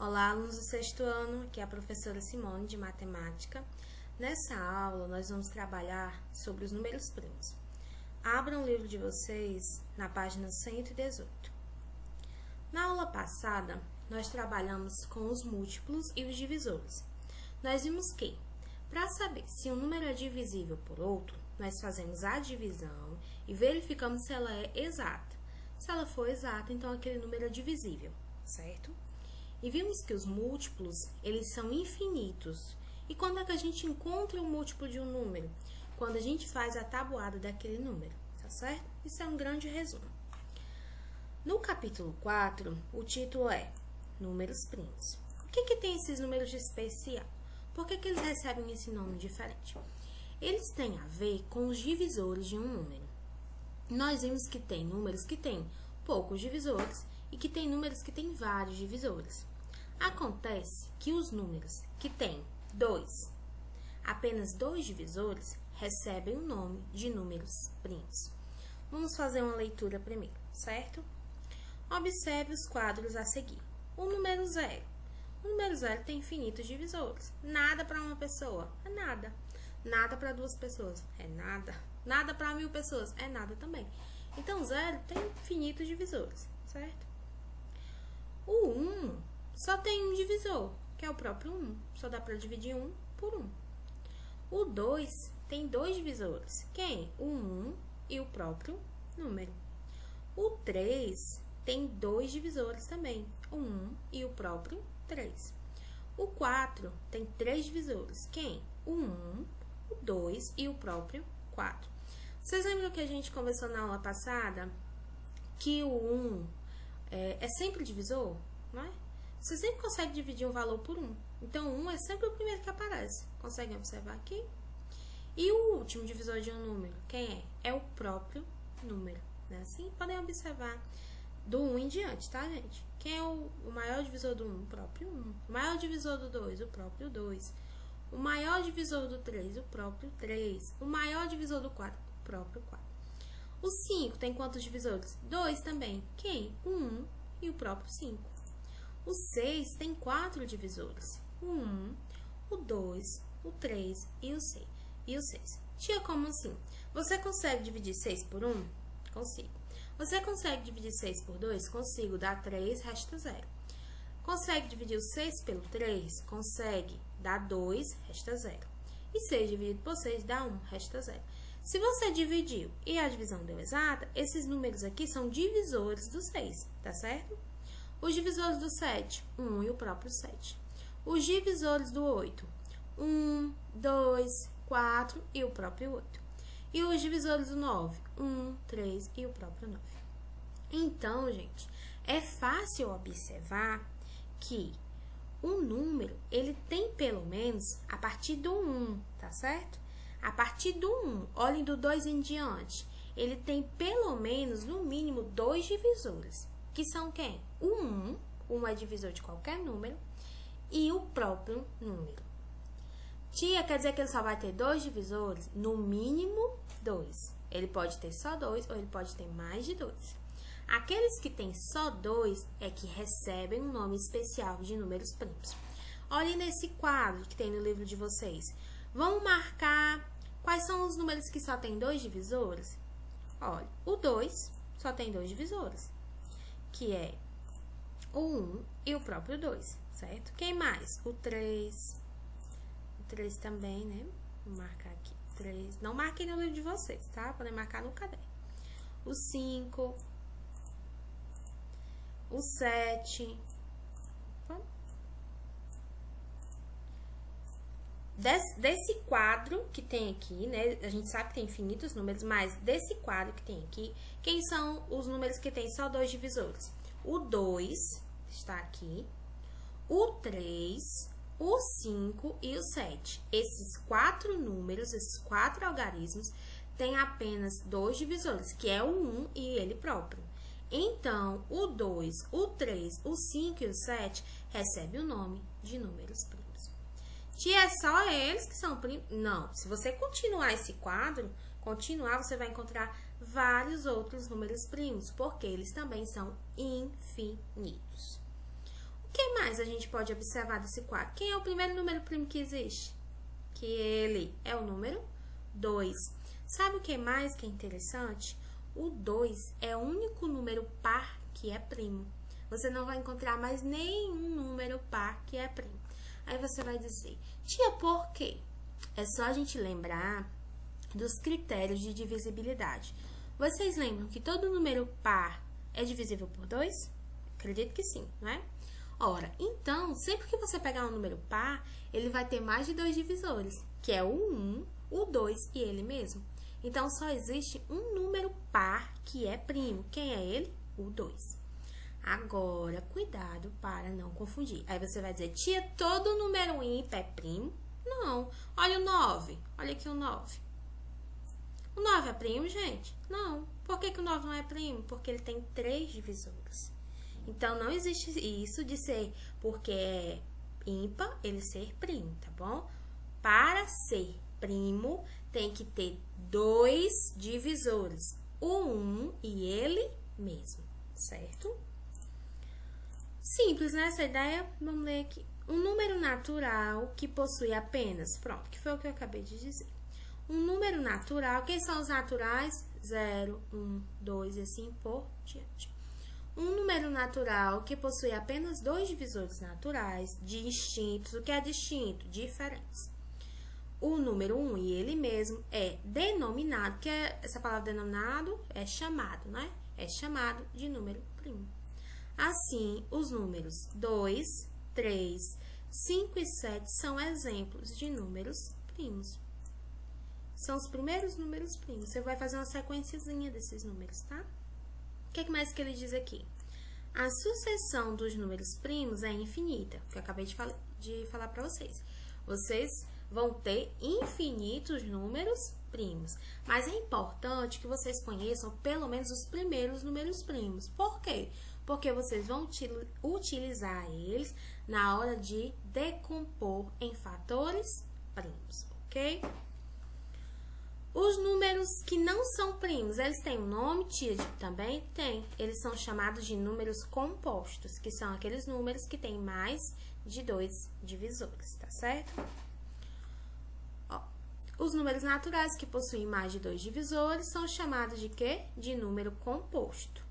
Olá, alunos do sexto ano, aqui é a professora Simone de Matemática. Nessa aula, nós vamos trabalhar sobre os números primos. Abram o livro de vocês na página 118. Na aula passada, nós trabalhamos com os múltiplos e os divisores. Nós vimos que, para saber se um número é divisível por outro, nós fazemos a divisão e verificamos se ela é exata. Se ela for exata, então aquele número é divisível, certo? E vimos que os múltiplos, eles são infinitos. E quando é que a gente encontra o múltiplo de um número? Quando a gente faz a tabuada daquele número, tá certo? Isso é um grande resumo. No capítulo 4, o título é Números Primos. O que tem esses números de especial? Por que eles recebem esse nome diferente? Eles têm a ver com os divisores de um número. Nós vimos que tem números que têm poucos divisores e que tem números que têm vários divisores. Acontece que os números que têm apenas dois divisores, recebem o nome de números primos. Vamos fazer uma leitura primeiro, certo? Observe os quadros a seguir. O número 0. O número 0 tem infinitos divisores. Nada para uma pessoa, é nada. Nada para duas pessoas, é nada. Nada para 1000 pessoas, é nada também. Então, 0 tem infinitos divisores, certo? O 1 só tem um divisor, que é o próprio 1. Só dá para dividir 1 por 1. O 2 tem dois divisores. Quem? O 1 e o próprio número. O 3 tem dois divisores também. O 1 e o próprio 3. O 4 tem três divisores. Quem? O 1, o 2 e o próprio 4. Vocês lembram que a gente conversou na aula passada que o 1 é sempre divisor, não é? Você sempre consegue dividir um valor por 1. Então, 1 é sempre o primeiro que aparece. Conseguem observar aqui? E o último divisor de um número, quem é? É o próprio número, né? Assim, podem observar do 1 em diante, tá, gente? Quem é o maior divisor do 1? O próprio 1. O maior divisor do 2? O próprio 2. O maior divisor do 3? O próprio 3. O maior divisor do 4? O próprio 4. O 5 tem quantos divisores? 2 também. Quem? O 1 e o próprio 5. O 6 tem 4 divisores. O 1, o 2, o 3 e o 6. Tia, como assim? Você consegue dividir 6 por 1? Consigo. Você consegue dividir 6 por 2? Consigo. Dá 3, resta 0. Consegue dividir o 6 pelo 3? Consegue. Dá 2, resta 0. E 6 dividido por 6 dá 1, resta 0. Se você dividiu e a divisão deu exata, esses números aqui são divisores do 6, tá certo? Os divisores do 7, 1 e o próprio 7. Os divisores do 8, 1, 2, 4 e o próprio 8. E os divisores do 9, 1, 3 e o próprio 9. Então, gente, é fácil observar que o número, ele tem pelo menos a partir do 1, tá certo? A partir do 1, olhem do 2 em diante, ele tem pelo menos, no mínimo, 2 divisores. Que são quem? O 1, 1 é divisor de qualquer número, e o próprio número. Tia, quer dizer que ele só vai ter 2 divisores? No mínimo 2. Ele pode ter só 2 ou ele pode ter mais de 2. Aqueles que têm só 2 é que recebem um nome especial de números primos. Olhem nesse quadro que tem no livro de vocês. Vamos marcar quais são os números que só têm 2 divisores? Olha, o 2 só tem 2 divisores, que é o 1 e o próprio 2, certo? Quem mais? O 3. O 3 também, né? Vou marcar aqui. 3. Não marquem no livro de vocês, tá? Podem marcar no caderno. O 5. O 7. Desse quadro que tem aqui, né? A gente sabe que tem infinitos números, mas desse quadro que tem aqui, quem são os números que tem só 2 divisores? O 2 está aqui, o 3, o 5 e o 7. Esses 4 números, esses 4 algarismos, têm apenas 2 divisores, que é o 1 e ele próprio. Então, o 2, o 3, o 5 e o 7 recebem o nome de números primos. Tia, é só eles que são primos? Não. Se você continuar esse quadro, você vai encontrar vários outros números primos, porque eles também são infinitos. O O que mais a gente pode observar desse quadro? Quem é o primeiro número primo que existe? Que ele é o número 2. Sabe o que mais que é interessante? O 2 é o único número par que é primo. Você não vai encontrar mais nenhum número par que é primo. Aí você vai dizer, tia, por quê? É só a gente lembrar dos critérios de divisibilidade. Vocês lembram que todo número par é divisível por 2? Acredito que sim, não é? Ora, então, sempre que você pegar um número par, ele vai ter mais de 2 divisores, que é o 1, o 2 e ele mesmo. Então, só existe um número par que é primo. Quem é ele? O 2. Agora, cuidado para não confundir. Aí você vai dizer, tia, todo número ímpar é primo? Não. Olha o 9. Olha aqui o 9. O 9 é primo, gente? Não. Por que o 9 não é primo? Porque ele tem 3 divisores. Então, não existe isso de ser porque é ímpar, ele ser primo, tá bom? Para ser primo, tem que ter 2 divisores. O 1 e ele mesmo, certo? Simples, né? Essa ideia, vamos ler aqui. Um número natural que possui apenas, pronto, que foi o que eu acabei de dizer. Um número natural, quem são os naturais? 0, 1, 2 e assim por diante. Um número natural que possui apenas 2 divisores naturais, distintos. O que é distinto? Diferentes. O número 1 e ele mesmo é denominado, que é, essa palavra denominado é chamado, né? É chamado de número primo. Assim, os números 2, 3, 5 e 7 são exemplos de números primos. São os primeiros números primos. Você vai fazer uma sequenciazinha desses números, tá? O que mais que ele diz aqui? A sucessão dos números primos é infinita, que eu acabei de falar para vocês. Vocês vão ter infinitos números primos, mas é importante que vocês conheçam pelo menos os primeiros números primos. Por quê? Porque vocês vão utilizar eles na hora de decompor em fatores primos, ok? Os números que não são primos, eles têm um nome, tia? Também tem. Eles são chamados de números compostos, que são aqueles números que têm mais de 2 divisores, tá certo? Ó, os números naturais que possuem mais de 2 divisores são chamados de quê? De número composto.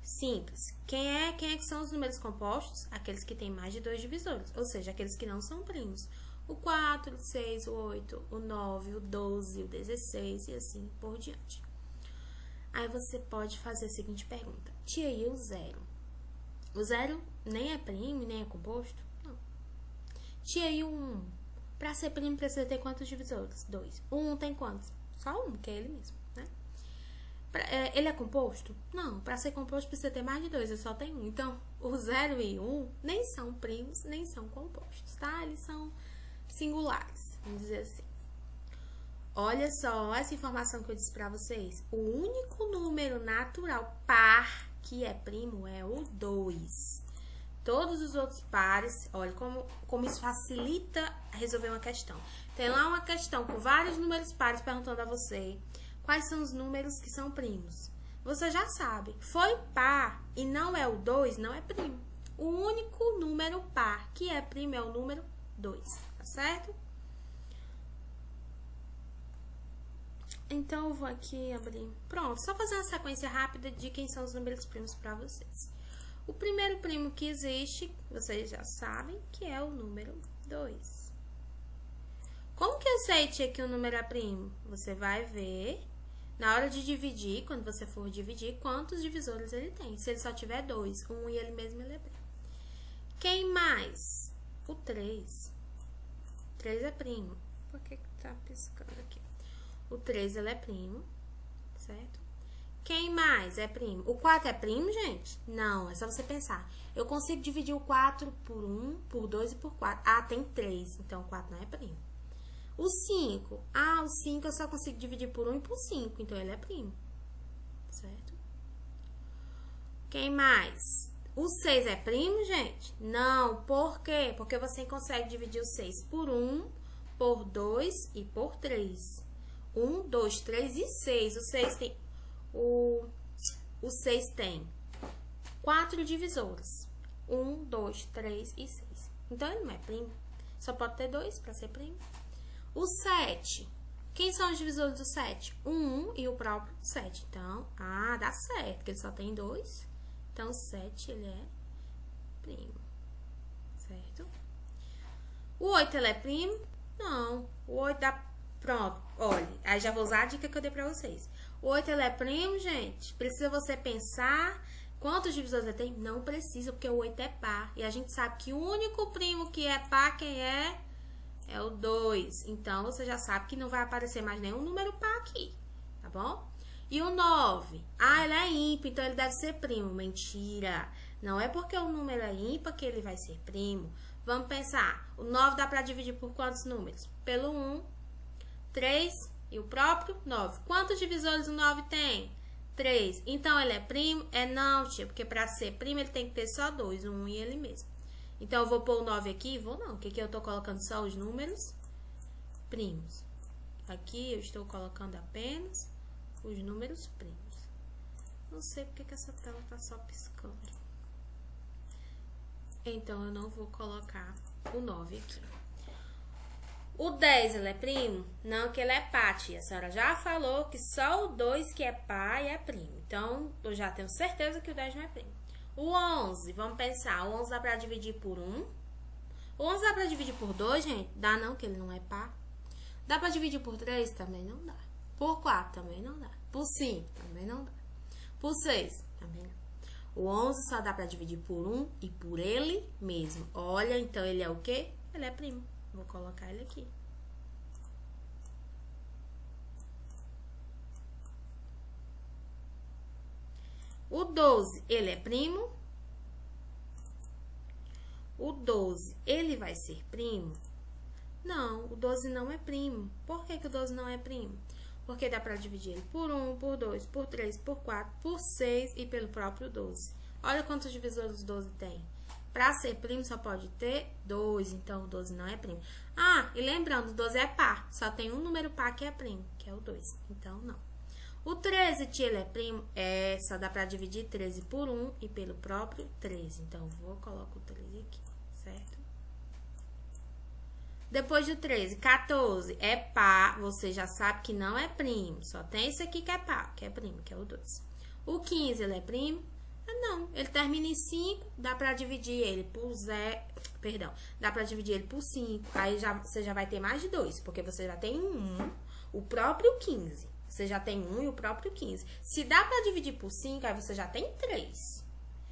Simples. Quem é que são os números compostos? Aqueles que têm mais de 2 divisores, ou seja, aqueles que não são primos. O 4, o 6, o 8, o 9, o 12, o 16 e assim por diante. Aí você pode fazer a seguinte pergunta. Tia, e o 0? O 0 nem é primo, nem é composto? Não. Tia, e o 1? Para ser primo precisa ter quantos divisores? 2. O 1 tem quantos? Só um, que é ele mesmo, né? Ele é composto? Não. Para ser composto precisa ter mais de 2, eu só tenho 1. Então, o 0 e o 1 nem são primos, nem são compostos, tá? Eles são singulares, vamos dizer assim. Olha só essa informação que eu disse para vocês. O único número natural par que é primo é o 2. Todos os outros pares, olha como isso facilita resolver uma questão. Tem lá uma questão com vários números pares perguntando a você quais são os números que são primos. Você já sabe, foi par e não é o 2, não é primo. O único número par que é primo é o número 2. Certo? Então, eu vou aqui abrir. Pronto, só fazer uma sequência rápida de quem são os números primos para vocês. O primeiro primo que existe, vocês já sabem, que é o número 2. Como que eu sei, tia, que o número é primo? Você vai ver, na hora de dividir, quando você for dividir, quantos divisores ele tem. Se ele só tiver 2, um e ele mesmo ele é primo. Quem mais? O 3. 3 é primo. Por que tá piscando aqui? O 3, ele é primo, certo? Quem mais é primo? O 4 é primo, gente? Não, é só você pensar. Eu consigo dividir o 4 por 1, por 2 e por 4. Ah, tem 3, então o 4 não é primo. O 5. Ah, o 5 eu só consigo dividir por 1 e por 5, então ele é primo, certo? Quem mais? O 6 é primo, gente? Não, por quê? Porque você consegue dividir o 6 por 1, por 2 e por 3. 1, 2, 3 e 6. O 6 tem... O 6 tem 4 divisores. 1, 2, 3 e 6. Então, ele não é primo. Só pode ter 2 para ser primo. O 7. Quem são os divisores do 7? O 1 e o próprio 7. Então, dá certo, porque ele só tem 2. Então, o 7, ele é primo. Certo? O 8, ele é primo? Não. O 8 dá... Pronto, olha. Aí já vou usar a dica que eu dei pra vocês. O 8, ele é primo, gente? Precisa você pensar quantos divisores ele tem? Não precisa, porque o 8 é par. E a gente sabe que o único primo que é par, quem é? É o 2. Então, você já sabe que não vai aparecer mais nenhum número par aqui, tá bom? E o 9? Ele é ímpar, então ele deve ser primo. Mentira! Não é porque o número é ímpar que ele vai ser primo. Vamos pensar. O 9 dá para dividir por quantos números? Pelo 1, 3 e o próprio 9. Quantos divisores o 9 tem? 3. Então, ele é primo? Não, tia, porque para ser primo ele tem que ter só 2, 1 e ele mesmo. Então, eu vou pôr o 9 aqui? Vou não. O que eu tô colocando? Só os números primos. Aqui eu estou colocando apenas os números primos. Não sei porque que essa tela tá só piscando. Então, eu não vou colocar o 9 aqui. O 10, ele é primo? Não, que ele é par, tia. A senhora já falou que só o 2 que é par e é primo. Então, eu já tenho certeza que o 10 não é primo. O 11, vamos pensar. O 11 dá pra dividir por 1. O 11 dá pra dividir por 2, gente? Dá não, que ele não é par. Dá pra dividir por 3? Também não dá. Por 4? Também não dá. Por 5? Também não dá. Por 6? Também não. O 11 só dá pra dividir por 1 e por ele mesmo. Olha, então ele é o quê? Ele é primo. Vou colocar ele aqui. O 12, ele é primo? O 12, ele vai ser primo? Não, o 12 não é primo. Por que o 12 não é primo? Porque dá pra dividir ele por 1, por 2, por 3, por 4, por 6 e pelo próprio 12. Olha quantos divisores o 12 tem. Pra ser primo só pode ter 2, então o 12 não é primo. E lembrando, o 12 é par. Só tem um número par que é primo, que é o 2. Então, não. O 13, tia, ele é primo? Só dá pra dividir 13 por 1 e pelo próprio 13. Então, vou colocar o 13 aqui, certo? Depois do 13, 14 é par, você já sabe que não é primo. Só tem esse aqui que é par, que é primo, que é o 2. O 15, ele é primo? Não, ele termina em 5, dá pra dividir ele por 0, perdão, dá pra dividir ele por 5. Aí você já vai ter mais de 2, porque você já tem um, o próprio 15. Você já tem 1 e o próprio 15. Se dá pra dividir por 5, aí você já tem 3.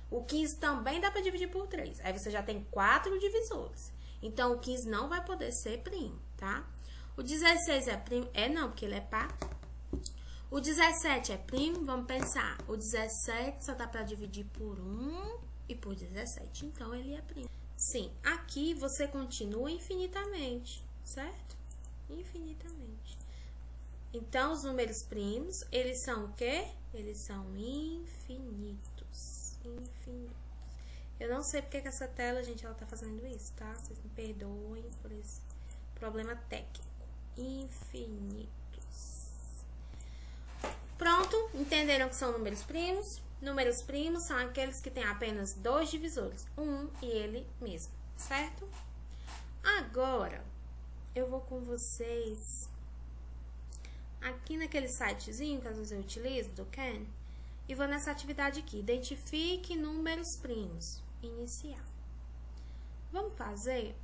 O 15 também dá pra dividir por 3. Aí você já tem 4 divisores. Então, o 15 não vai poder ser primo, tá? O 16 é primo? Não, porque ele é par. O 17 é primo? Vamos pensar. O 17 só dá pra dividir por 1 e por 17. Então, ele é primo. Sim, aqui você continua infinitamente, certo? Infinitamente. Então, os números primos, eles são o quê? Eles são infinitos. Infinitos. Eu não sei porque que essa tela, gente, ela tá fazendo isso, tá? Vocês me perdoem por esse problema técnico. Infinitos. Pronto, entenderam que são números primos? Números primos são aqueles que têm apenas 2 divisores, 1 e ele mesmo, certo? Agora, eu vou com vocês aqui naquele sitezinho que às vezes eu utilizo, do Can, e vou nessa atividade aqui. Identifique números primos. Iniciar. Vamos fazer?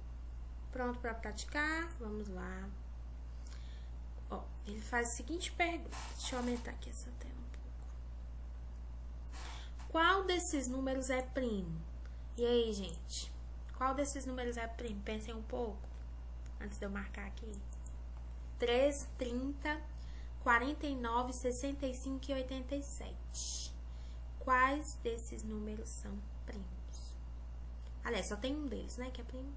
Pronto para praticar? Vamos lá. Ele faz a seguinte pergunta. Deixa eu aumentar aqui essa tela um pouco. Qual desses números é primo? E aí, gente? Qual desses números é primo? Pensem um pouco. Antes de eu marcar aqui. 3, 30, 49, 65 e 87. Quais desses números são primos? Aliás, só tem um deles, né, que é primo.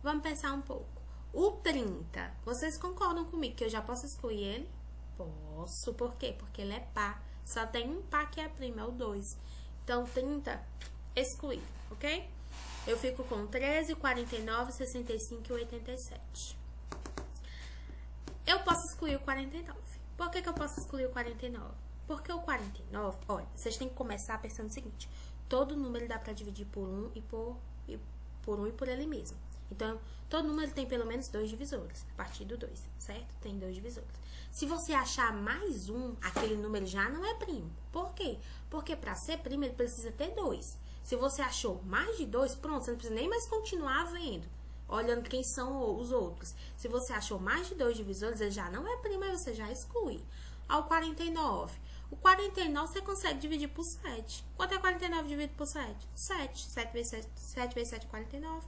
Vamos pensar um pouco. O 30, vocês concordam comigo que eu já posso excluir ele? Posso, por quê? Porque ele é par. Só tem um par que é primo, é o 2. Então, 30, excluir, ok? Eu fico com 13, 49, 65 e 87. Eu posso excluir o 49. Por que eu posso excluir o 49? Porque o 49, olha, vocês têm que começar pensando o seguinte. todo número dá para dividir por 1 e por 1 e por ele mesmo. Então, todo número tem pelo menos 2 divisores, a partir do 2, certo? Tem 2 divisores. Se você achar mais um, aquele número já não é primo. Por quê? Porque para ser primo, ele precisa ter 2. Se você achou mais de 2, pronto, você não precisa nem mais continuar vendo, olhando quem são os outros. Se você achou mais de 2 divisores, ele já não é primo, aí você já exclui. Ao 49. O 49 você consegue dividir por 7. Quanto é 49 dividido por 7? 7. 7 vezes 7 é 49.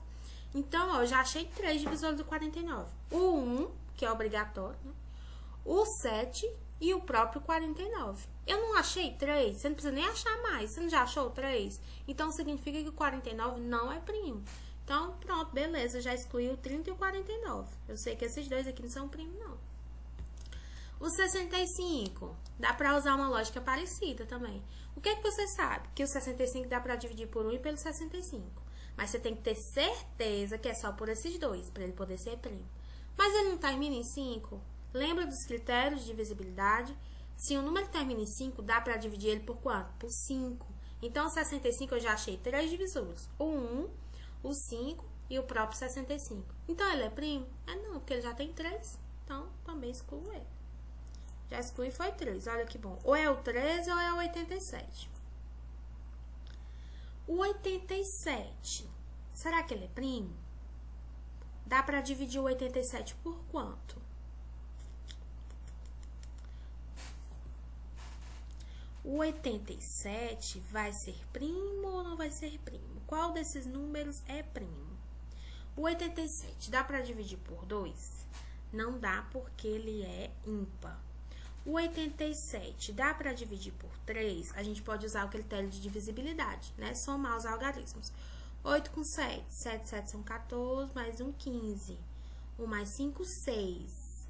Então, ó, eu já achei 3 divisores do 49. O 1, que é obrigatório, né? O 7 e o próprio 49. Eu não achei 3, você não precisa nem achar mais. Você não já achou 3? Então, significa que o 49 não é primo. Então, pronto, beleza, já excluí o 30 e o 49. Eu sei que esses dois aqui não são primos, não. O 65, dá pra usar uma lógica parecida também. O que é que você sabe? Que o 65 dá pra dividir por 1 e pelo 65. Mas você tem que ter certeza que é só por esses dois, pra ele poder ser primo. Mas ele não termina em 5? Lembra dos critérios de divisibilidade? Se o número termina em 5, dá pra dividir ele por quanto? Por 5. Então, o 65 eu já achei 3 divisores. O 1, o 5 e o próprio 65. Então, ele é primo? Não, porque ele já tem 3. Então, também excluo ele. Já excluí, foi 3. Olha que bom. Ou é o 13 ou é o 87. O 87. Será que ele é primo? Dá pra dividir o 87 por quanto? O 87 vai ser primo ou não vai ser primo? Qual desses números é primo? O 87 dá pra dividir por 2? Não dá, porque ele é ímpar. O 87 dá para dividir por 3? A gente pode usar o critério de divisibilidade, né? Somar os algarismos. 8 com 7. 7, 7 são 14, mais 1, 15. 1 mais 5, 6.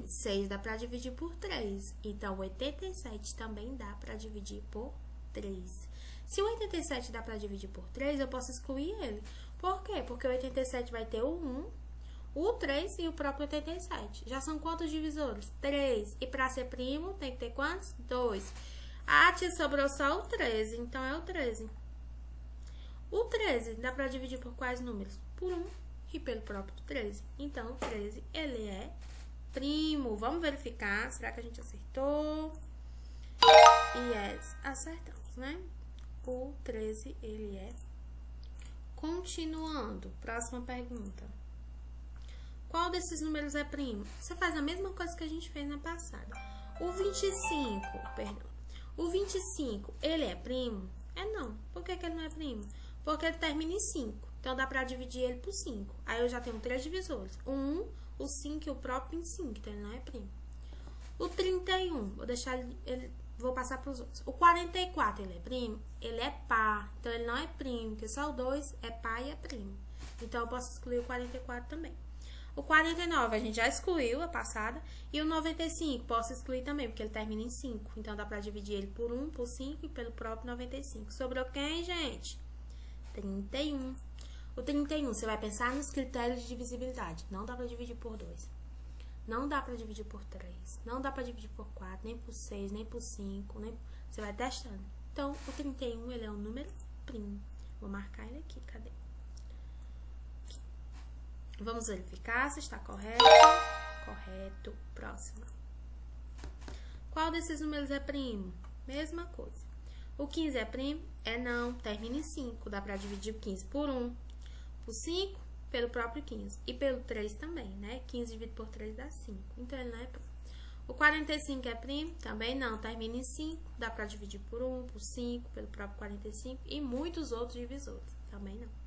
6 dá para dividir por 3. Então, o 87 também dá para dividir por 3. Se o 87 dá para dividir por 3, eu posso excluir ele. Por quê? Porque o 87 vai ter o 1, o 3 e o próprio 87. Já são quantos divisores? 3. E para ser primo, tem que ter quantos? 2. Ah, tia, sobrou só o 13. Então, é o 13. O 13 dá para dividir por quais números? Por 1 e pelo próprio 13. Então, o 13, ele é primo. Vamos verificar. Será que a gente acertou? Yes, acertamos, né? O 13, ele é. Continuando. Próxima pergunta. Qual desses números é primo? Você faz a mesma coisa que a gente fez na passada. O 25, O 25, ele é primo? Não. Por que ele não é primo? Porque ele termina em 5. Então, dá pra dividir ele por 5. Aí, eu já tenho 3 divisores. O 1, o 5 e o próprio em 5. Então, ele não é primo. O 31, vou deixar ele... Vou passar para os outros. O 44, ele é primo? Ele é par. Então, ele não é primo, porque só o 2 é par e é primo. Então, eu posso excluir o 44 também. O 49 a gente já excluiu a passada. E o 95 posso excluir também, porque ele termina em 5. Então, dá pra dividir ele por 1, por 5 e pelo próprio 95. Sobrou quem, gente? 31. O 31, você vai pensar nos critérios de divisibilidade. Não dá pra dividir por 2. Não dá pra dividir por 3. Não dá pra dividir por 4, nem por 6, nem por 5. Você vai testando. Então, o 31, ele é um número primo. Vou marcar ele aqui. Cadê? Vamos verificar se está correto. Correto. Próxima. Qual desses números é primo? Mesma coisa. O 15 é primo? Não. Termina em 5. Dá para dividir o 15 por 1. Por 5, pelo próprio 15. E pelo 3 também, né? 15 dividido por 3 dá 5. Então, ele não é primo. O 45 é primo? Também não. Termina em 5. Dá para dividir por 1, por 5, pelo próprio 45. E muitos outros divisores. Também não.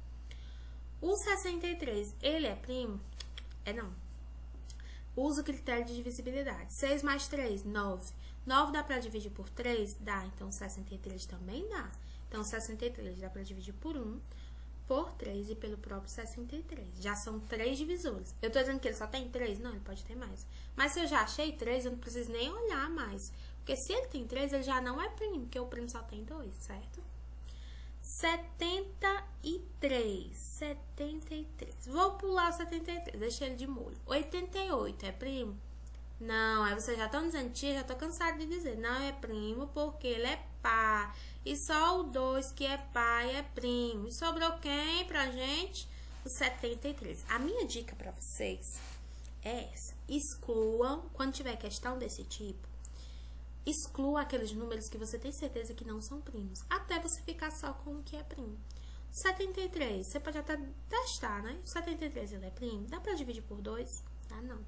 O 63, ele é primo? Não. Usa o critério de divisibilidade. 6 mais 3, 9. 9 dá pra dividir por 3? Dá. Então, 63 também dá. Então, 63 dá pra dividir por 1, por 3 e pelo próprio 63. Já são 3 divisores. Eu tô dizendo que ele só tem 3? Não, ele pode ter mais. Mas se eu já achei 3, eu não preciso nem olhar mais. Porque se ele tem 3, ele já não é primo, porque o primo só tem 2, certo? 73. 73. Vou pular o 73, deixa ele de molho. 88 é primo? Não, aí vocês já estão dizendo, tia, já tô cansada de dizer. Não é primo porque ele é par. E só o 2, que é par, é primo. E sobrou quem pra gente? O 73. A minha dica pra vocês é essa. Excluam, quando tiver questão desse tipo, exclua aqueles números que você tem certeza que não são primos. Até você ficar só com o que é primo. 73, você pode até testar, né? 73 ele é primo. Dá pra dividir por 2? Dá não.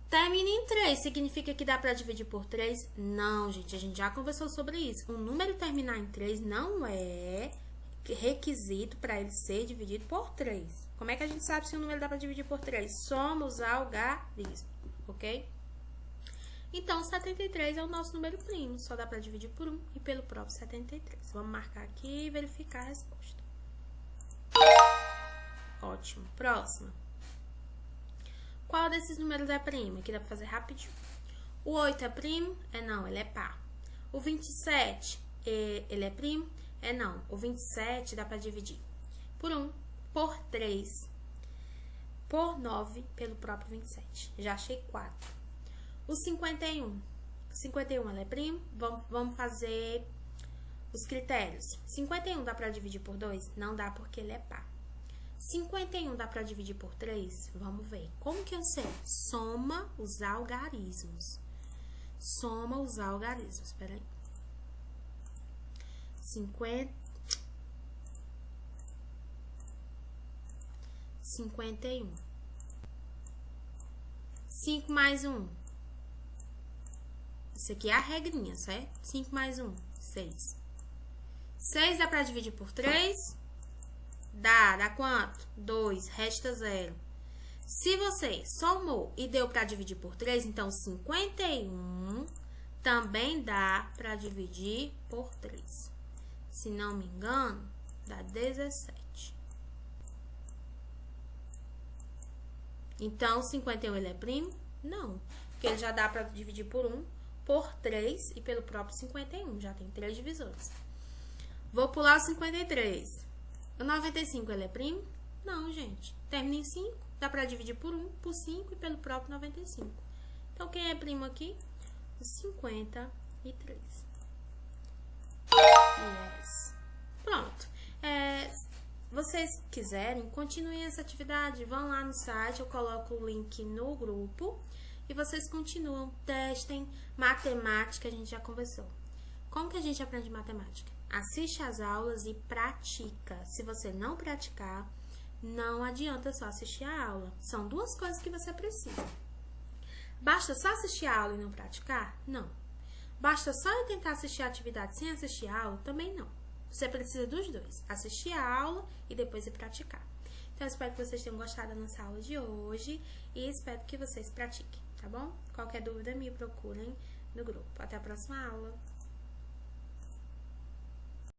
Termina em 3, significa que dá pra dividir por 3? Não, gente, a gente já conversou sobre isso. Um número terminar em 3 não é requisito para ele ser dividido por 3. Como é que a gente sabe se um número dá pra dividir por 3? Soma os algarismos, ok? Então, 73 é o nosso número primo, só dá pra dividir por 1 e pelo próprio 73. Vamos marcar aqui e verificar a resposta. Ótimo. Próxima. Qual desses números é primo? Aqui dá pra fazer rapidinho. O 8 é primo? Não, ele é par. O 27, ele é primo? Não. O 27 dá pra dividir por 1, por 3, por 9, pelo próprio 27. Já achei 4. O 51. 51 ele é primo? Vamos fazer os critérios. 51 dá pra dividir por 2? Não dá porque ele é par. 51 dá pra dividir por 3? Vamos ver. Como que eu sei? Soma os algarismos. Soma os algarismos. Espera aí. 51. 5 mais 1. Isso aqui é a regrinha, certo? 5 mais 1, 6. 6 dá pra dividir por 3? Dá quanto? 2, resta 0. Se você somou e deu pra dividir por 3, então 51 também dá pra dividir por 3. Se não me engano, dá 17. Então, 51 ele é primo? Não, porque ele já dá pra dividir por 1, por 3 e pelo próprio 51. Já tem 3 divisores. Vou pular o 53. O 95 ele é primo? Não, gente. Termina em 5. Dá pra dividir por 1, por 5 e pelo próprio 95. Então, quem é primo aqui? O 53. Yes. Pronto. Vocês quiserem, continuem essa atividade. Vão lá no site, eu coloco o link no grupo. E vocês continuam, testem matemática, a gente já conversou. Como que a gente aprende matemática? Assiste às aulas e pratica. Se você não praticar, não adianta só assistir a aula. São duas coisas que você precisa. Basta só assistir a aula e não praticar? Não. Basta só eu tentar assistir a atividade sem assistir a aula? Também não. Você precisa dos dois. Assistir a aula e depois ir praticar. Então, eu espero que vocês tenham gostado da nossa aula de hoje e espero que vocês pratiquem, tá bom? Qualquer dúvida, me procurem no grupo. Até a próxima aula.